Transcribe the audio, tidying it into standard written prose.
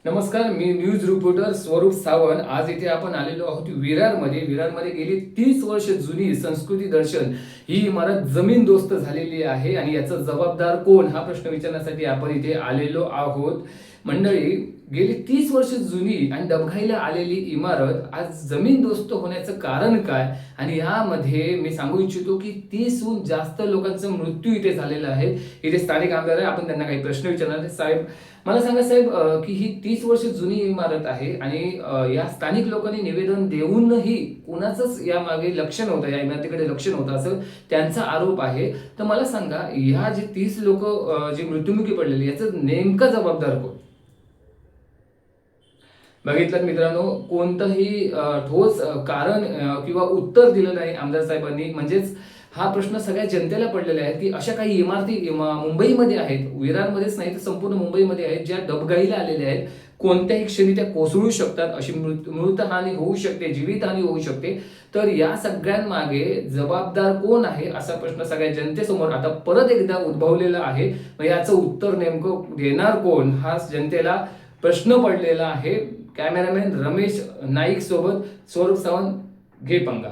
नमस्कार, मी news reporter स्वरूप सावंत. आज इथे आपण आलेलो आहोत विरारमध्ये गेली 30 वर्ष जुनी संस्कृती दर्शन ही इमारत जमीनदोस्त झालेली आहे आणि याचा जबाबदार कोण हा प्रश्न विचारण्यासाठी आपण इथे आलेलो आहोत. मंडळी, गेली 30 वर्ष जुनी आणि डबघाईला आलेली इमारत आज जमीनदोस्त होण्याचं कारण काय, आणि यामध्ये मी सांगू इच्छितो की 30हून जास्त लोकांचा मृत्यू इथे झालेला आहे. इथे स्थानिक आमदार आहे, आपण त्यांना काही प्रश्न विचारणार आहे. साहेब, मला सांगा साहेब, की ही 30 वर्ष जुनी इमारत आहे आणि या स्थानिक लोकांनी निवेदन देऊनही कुणाचंच यामागे लक्ष नव्हतं, या इमारतीकडे लक्ष नव्हतं असं त्यांचा आरोप आहे. तर मला सांगा, ह्या जे 30 लोक जे मृत्युमुखी पडलेले याचं नेमका जबाबदार कोण? बघितलं मित्रांनो, कोणतंही ठोस कारण किंवा उत्तर दिलं नाही आमदार साहेबांनी. म्हणजेच हा प्रश्न सगळ्या जनतेला पडलेला आहे की अशा काही इमारती मुंबईमध्ये आहेत, विरारमध्येच नाही तर संपूर्ण मुंबईमध्ये आहेत, ज्या डबघाईला आलेल्या आहेत. कोणत्याही क्षणी त्या कोसळू शकतात, अशी मृतहानी होऊ शकते, जीवितहानी होऊ शकते. तर या सगळ्यांमागे जबाबदार कोण आहे असा प्रश्न सगळ्या जनतेसमोर आता परत एकदा उद्भवलेला आहे. मग याचं उत्तर नेमकं देणार कोण हा जनतेला प्रश्न पडलेला आहे. कॅमेरामॅन रमेश नाईक सोबत स्वरूप सावंत, घे पंगा.